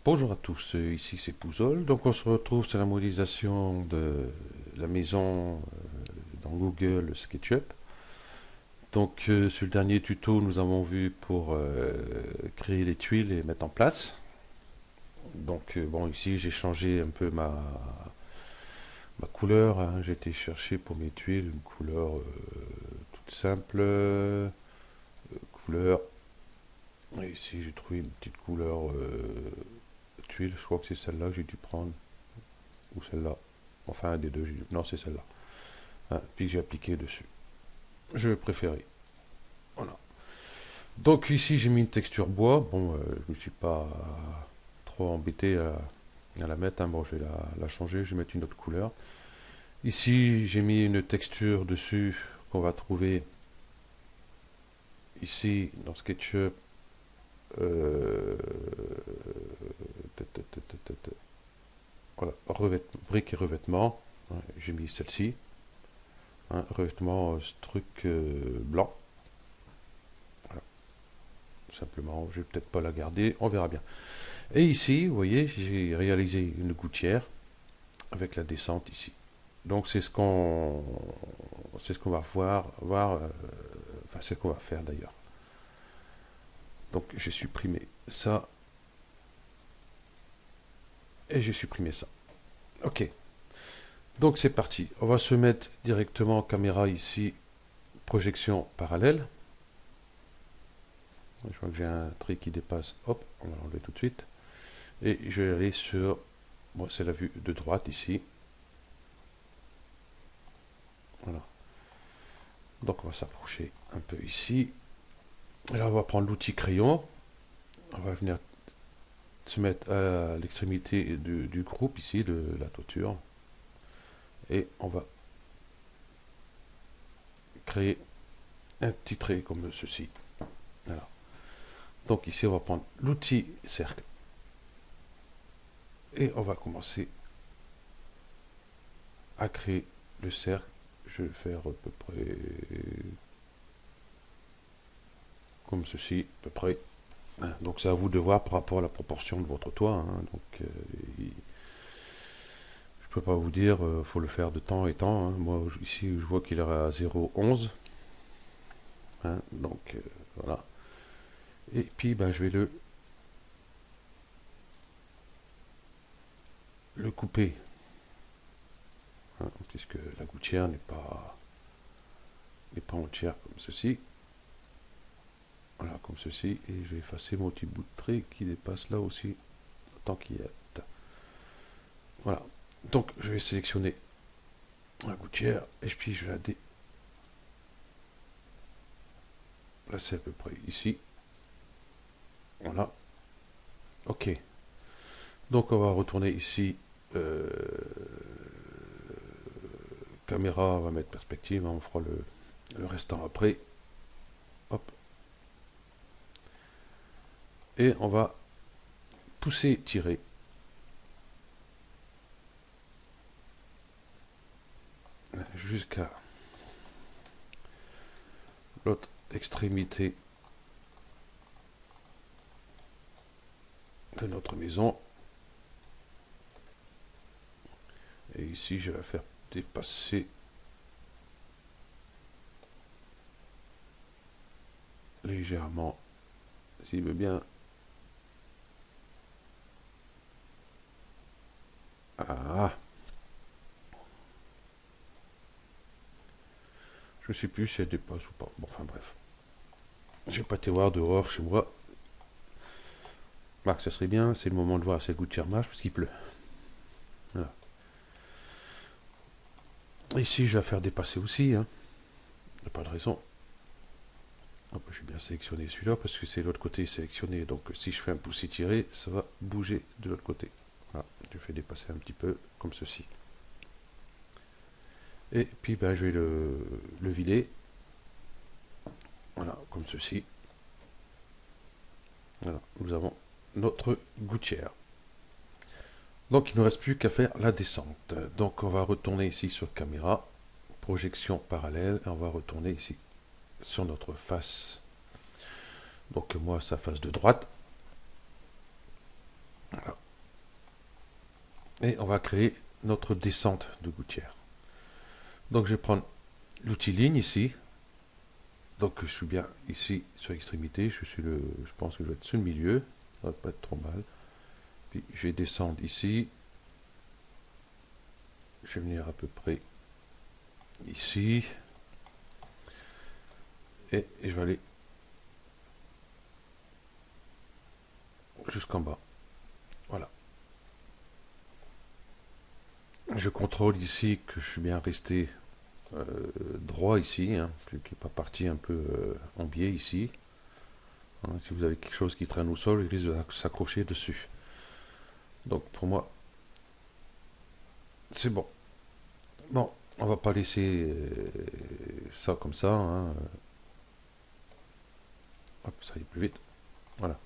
Bonjour à tous, ici c'est Pouzol. Donc on se retrouve sur la modélisation de la maison dans Google SketchUp. Donc sur le dernier tuto, nous avons vu pour créer les tuiles et les mettre en place. Donc bon, ici j'ai changé un peu ma couleur, hein. J'ai été chercher pour mes tuiles une couleur toute simple, couleur. Et ici j'ai trouvé une petite couleur tuile, je crois que c'est celle-là que j'ai dû prendre, ou celle-là. Enfin, un des deux. Non, c'est celle-là. Hein, puis que j'ai appliqué dessus. Je préférais. Voilà. Donc ici, j'ai mis une texture bois. Bon, je ne me suis pas trop embêté à la mettre, hein. Bon, je vais la changer. Je vais mettre une autre couleur. Ici, j'ai mis une texture dessus qu'on va trouver ici dans SketchUp. euh, voilà, briques et revêtements. Hein, j'ai mis celle-ci. Hein, revêtement, ce truc blanc. Voilà, tout simplement. Je vais peut-être pas la garder. On verra bien. Et ici, vous voyez, j'ai réalisé une gouttière avec la descente ici. Donc c'est ce qu'on va voir enfin c'est ce qu'on va faire d'ailleurs. Donc j'ai supprimé ça et j'ai supprimé ça. Ok, donc c'est parti. On va se mettre directement en caméra ici, projection parallèle. Je vois que j'ai un trait qui dépasse. Hop, on va l'enlever tout de suite. Et je vais aller sur, bon, c'est la vue de droite ici. Voilà. Donc on va s'approcher un peu ici. Et là on va prendre l'outil crayon. On va venir se mettre à l'extrémité du groupe ici, de la toiture. Et on va créer un petit trait comme ceci. Voilà. Donc ici on va prendre l'outil cercle. Et on va commencer à créer le cercle. Je vais faire à peu près comme ceci, à peu près. Donc c'est à vous de voir par rapport à la proportion de votre toit, hein. Donc je peux pas vous dire, faut le faire de temps et temps, hein. Moi ici je vois qu'il est à 0,11, hein. Donc voilà. Et puis ben, je vais le couper, hein, puisque la gouttière n'est pas entière comme ceci. Voilà, comme ceci. Et je vais effacer mon petit bout de trait qui dépasse là aussi, tant qu'il y est. Voilà. Donc je vais sélectionner la gouttière et puis je vais la déplacer à peu près ici. Voilà. Ok. Donc on va retourner ici. Caméra, on va mettre perspective, hein, on fera le restant après. Hop. Et on va pousser, tirer. Jusqu'à l'autre extrémité de notre maison. Et ici, je vais faire dépasser légèrement, s'il veut bien. Ah, je ne sais plus si elle dépasse ou pas. Bon, enfin bref. Je vais pas te voir dehors chez moi. Marc, ça serait bien, c'est le moment de voir si la gouttière marche parce qu'il pleut. Voilà. Ici, je vais faire dépasser aussi, hein. Il n'y a pas de raison. Hop, je vais bien sélectionner celui-là parce que c'est l'autre côté sélectionné. Donc si je fais un pouce étiré, ça va bouger de l'autre côté. Voilà, je fais dépasser un petit peu comme ceci. Et puis ben, je vais le vider. Voilà, comme ceci. Voilà, nous avons notre gouttière. Donc il ne nous reste plus qu'à faire la descente. Donc on va retourner ici sur caméra, projection parallèle, et on va retourner ici sur notre face. Donc moi, sa face de droite. Voilà. et on va créer notre descente de gouttière. Donc je vais prendre l'outil ligne ici. Donc je suis bien ici sur l'extrémité, je pense que je vais être sur le milieu, ça va pas être trop mal. Puis je vais descendre ici, je vais venir à peu près ici, et je vais aller jusqu'en bas. Voilà. Je contrôle ici que je suis bien resté droit ici, hein, qui n'est pas parti un peu en biais ici. Hein, si vous avez quelque chose qui traîne au sol, il risque de s'accrocher dessus. Donc pour moi, c'est bon. Bon, on va pas laisser ça comme ça. Hein. Hop, ça ira plus vite. Voilà.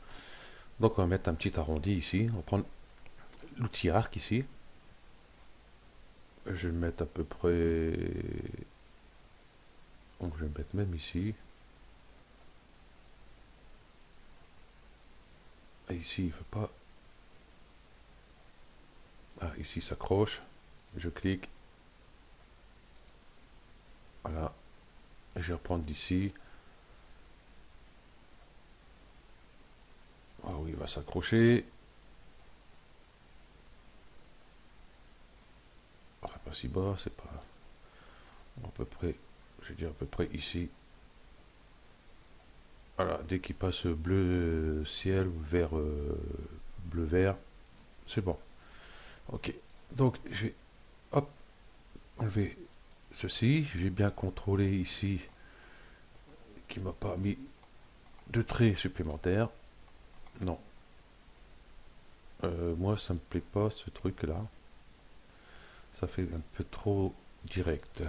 Donc on va mettre un petit arrondi ici. On va prendre l'outil arc ici. Je vais le mettre à peu près. Donc je vais le mettre même ici. Et ici, il ne faut pas. Ah, ici, ça s'accroche. Je clique. Voilà. Et je vais reprendre d'ici. Ah oui, il va s'accrocher. Enfin, pas si bas, c'est pas. À peu près, je vais dire à peu près ici. Voilà, dès qu'il passe bleu ciel ou vert, bleu vert, c'est bon. Ok, donc je vais hop, enlever ceci. J'ai bien contrôlé ici qu'il m'a pas mis de traits supplémentaires. Non. Moi, ça me plaît pas ce truc-là. Ça fait un peu trop direct.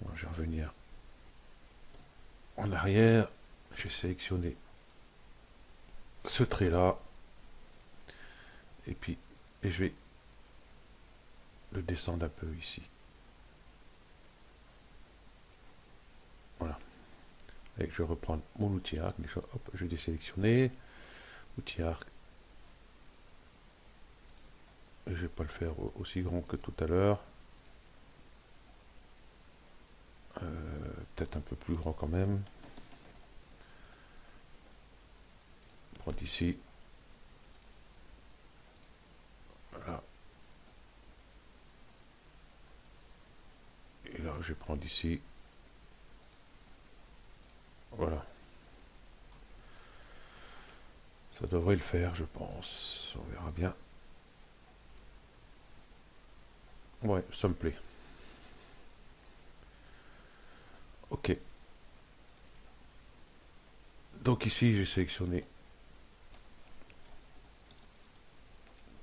Bon, je vais revenir en arrière. Je vais sélectionner ce trait-là. Et puis, je vais le descendre un peu ici. Voilà. Et je vais reprendre mon outil arc. Hop, je vais désélectionner. Outil arc. Je vais pas le faire aussi grand que tout à l'heure. Peut-être un peu plus grand quand même. Prendre ici. Voilà. Et là, je vais prendre ici. Voilà. Ça devrait le faire, je pense. On verra bien. Ouais, ça me plaît. Ok. Donc ici, j'ai sélectionné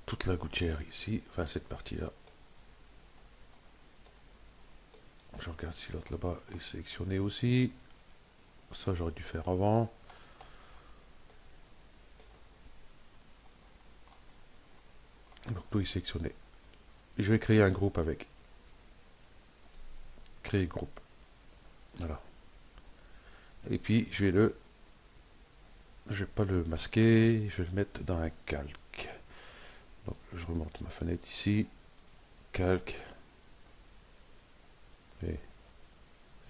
toute la gouttière ici, enfin cette partie-là. Je regarde si l'autre là-bas est sélectionné aussi. Ça, j'aurais dû faire avant. Donc tout est sélectionné. Je vais créer un groupe avec. Créer groupe. Voilà. Et puis, je vais pas le masquer, je vais le mettre dans un calque. Donc, je remonte ma fenêtre ici. Calque.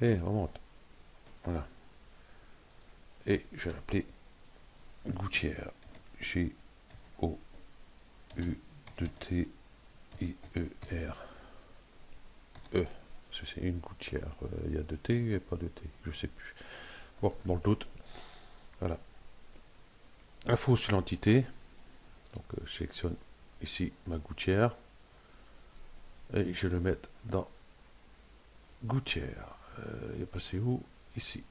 Et remonte. Voilà. Et je vais l'appeler gouttière. G-O-U-T-I-E-R. C'est une gouttière. Il y a deux T et pas de T. Je sais plus. Bon, dans le doute. Voilà. Info sur l'entité. Donc, je sélectionne ici ma gouttière. Et je vais le mettre dans gouttière. Il est passé où? Ici.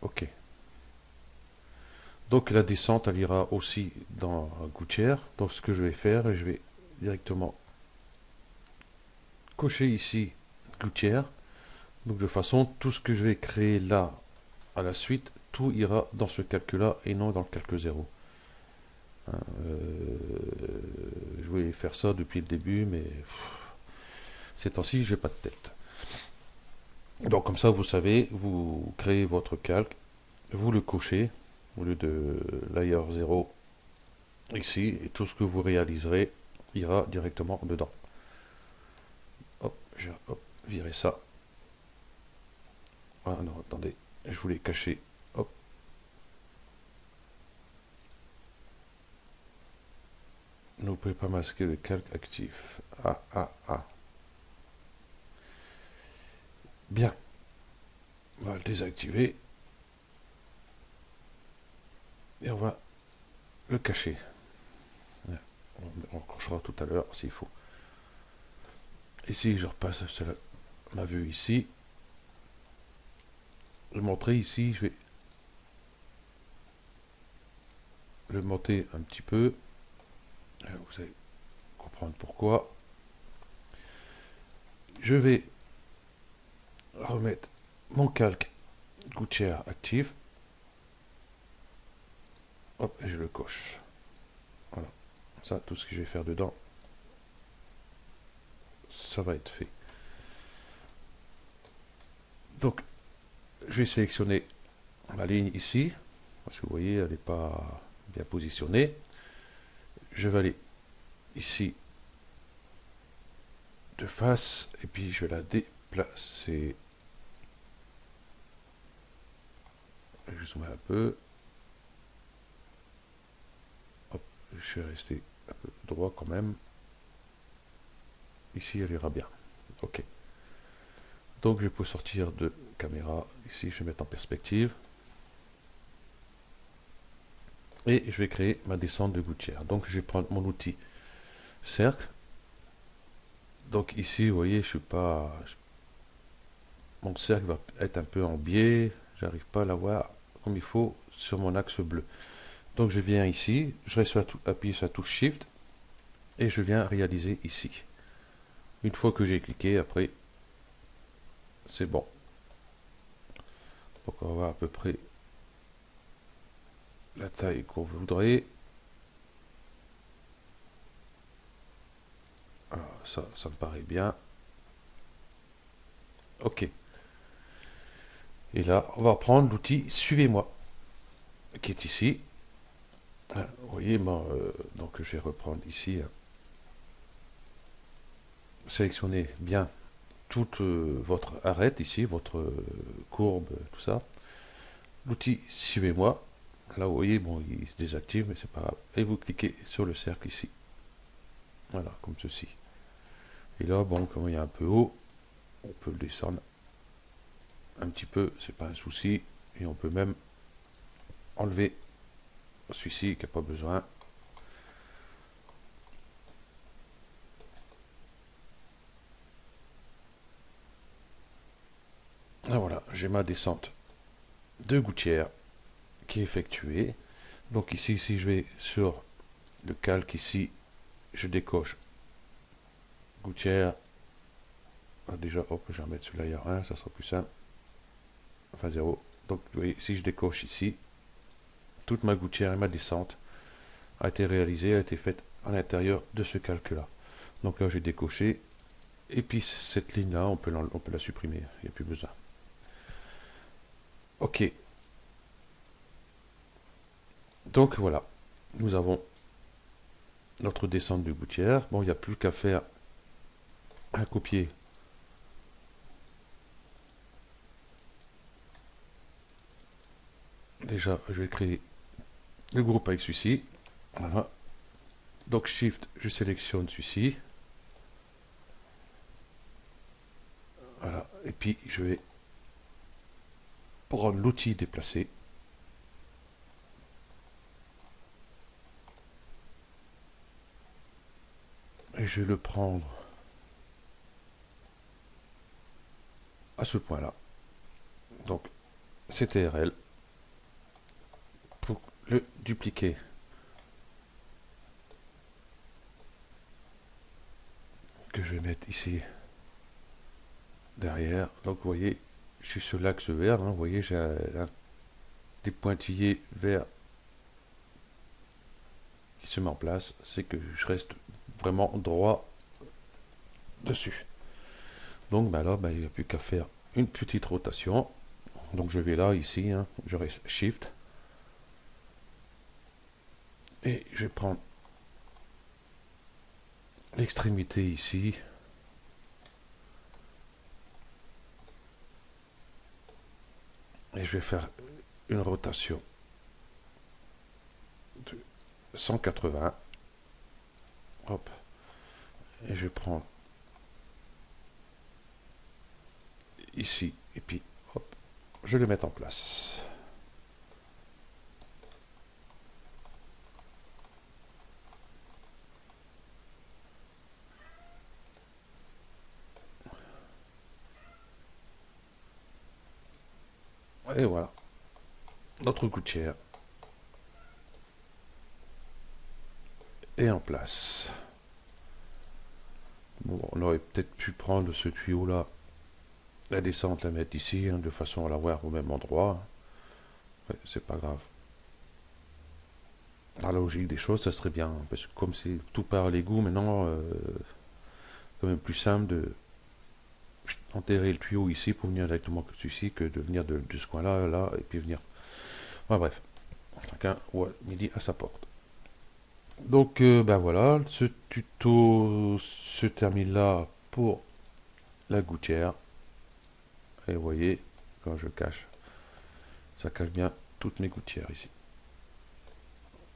Ok. Donc la descente, elle ira aussi dans gouttière. Donc ce que je vais faire, je vais directement cocher ici gouttière. Donc de façon, tout ce que je vais créer là à la suite, tout ira dans ce calcul-là et non dans le calcul 0. Je voulais faire ça depuis le début, mais ces temps-ci, j'ai pas de tête. Donc comme ça, vous savez, vous créez votre calque, vous le cochez au lieu de layer 0 ici, et tout ce que vous réaliserez, ira directement dedans. Hop, je vais virer ça. Ah non, attendez, je voulais cacher. Hop. Ne pouvez pas masquer le calque actif. Ah, ah, ah. Bien. On va le désactiver. Et on va le cacher. On accrochera tout à l'heure s'il faut. Ici, je repasse ma vue ici. Je vais montrer ici, je vais le monter un petit peu. Vous allez comprendre pourquoi. Je vais remettre mon calque gouttière active. Hop, et je le coche. Voilà. Ça, tout ce que je vais faire dedans, ça va être fait. Donc, je vais sélectionner la ligne ici, parce que vous voyez, elle n'est pas bien positionnée. Je vais aller ici de face, et puis je vais la déplacer. Je zoome un peu. Hop, je vais rester un peu droit quand même. Ici, elle ira bien. Ok. Donc, je peux sortir de caméra. Ici, je vais mettre en perspective. Et je vais créer ma descente de gouttière. Donc, je vais prendre mon outil cercle. Donc, ici, vous voyez, je suis pas... Mon cercle va être un peu en biais. J'arrive pas à l'avoir comme il faut sur mon axe bleu. Donc, je viens ici. Je reste appuyé sur la touche Shift. Et je viens réaliser ici. Une fois que j'ai cliqué, après, c'est bon. Donc, on va voir à peu près la taille qu'on voudrait. Alors, ça me paraît bien. Ok. Et là, on va prendre l'outil Suivez-moi, qui est ici. Vous voyez, donc je vais reprendre ici. Sélectionnez bien toute votre arête ici, votre courbe, tout ça. L'outil Suivez-moi. Là, vous voyez, bon, il se désactive, mais c'est pas grave. Et vous cliquez sur le cercle ici. Voilà, comme ceci. Et là, bon, comme il est un peu haut, on peut le descendre un petit peu, c'est pas un souci. Et on peut même enlever celui-ci qui n'a pas besoin. Ah, voilà, j'ai ma descente de gouttière qui est effectuée. Donc ici, si je vais sur le calque ici, je décoche gouttière. Ah, déjà, hop, je vais remettre celui-là, il y a 1, ça sera plus simple. Enfin 0. Donc vous voyez, si je décoche ici, toute ma gouttière et ma descente a été réalisée, a été faite à l'intérieur de ce calque-là. Donc là, j'ai décoché. Et puis cette ligne-là, on peut la supprimer, il n'y a plus besoin. Ok. Donc voilà, nous avons notre descente de gouttière. Bon, il n'y a plus qu'à faire un copier. Déjà, je vais créer le groupe avec celui-ci. Voilà. Donc Shift, je sélectionne celui-ci. Voilà. Et puis, je vais prendre l'outil déplacer. Et je vais le prendre à ce point-là. Donc, CTRL. Pour le dupliquer, que je vais mettre ici derrière. Donc vous voyez, je suis sur l'axe vert, hein, vous voyez, j'ai des pointillés verts qui se met en place, c'est que je reste vraiment droit dessus. Donc ben là, il n'y a plus qu'à faire une petite rotation. Donc je vais là, ici, hein, je reste Shift. Et je vais prendre l'extrémité ici. Et je vais faire une rotation de 180. Hop. Et je vais prendre ici. Et puis, hop, je vais le mettre en place. Et voilà, notre gouttière est en place. Bon, on aurait peut-être pu prendre ce tuyau-là, la descente, la mettre ici, hein, de façon à l'avoir au même endroit. Ouais, c'est pas grave. Dans la logique des choses, ça serait bien, hein, parce que comme c'est tout par l'égout, maintenant, c'est quand même plus simple de enterrer le tuyau ici pour venir directement ici que de venir de ce coin-là, là, et puis venir. Ouais, bref, chacun midi à sa porte. Donc, ben voilà, ce tuto se termine là pour la gouttière. Et vous voyez, quand je cache, ça cache bien toutes mes gouttières ici.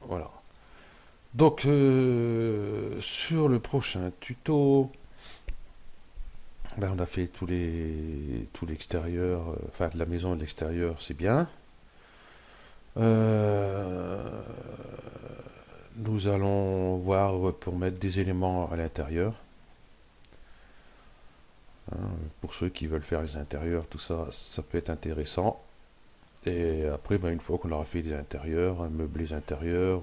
Voilà. Donc, sur le prochain tuto, ben, on a fait tout l'extérieur, enfin de la maison de l'extérieur, c'est bien. Nous allons voir pour mettre des éléments à l'intérieur. Hein, pour ceux qui veulent faire les intérieurs, tout ça, ça peut être intéressant. Et après, ben, une fois qu'on aura fait des intérieurs, meubler les intérieurs,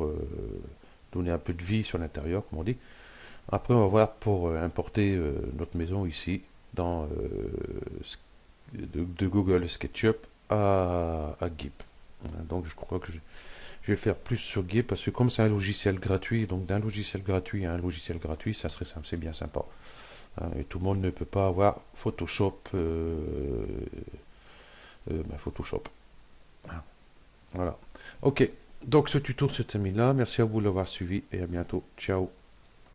donner un peu de vie sur l'intérieur, comme on dit. Après, on va voir pour importer notre maison ici, dans de Google SketchUp à GIMP. Donc, je crois que je vais faire plus sur GIMP parce que comme c'est un logiciel gratuit, donc d'un logiciel gratuit à un logiciel gratuit, ça serait simple, c'est bien sympa. Hein, et tout le monde ne peut pas avoir Photoshop. Photoshop. Hein, voilà. Ok. Donc ce tuto se termine là. Merci à vous de l'avoir suivi et à bientôt. Ciao.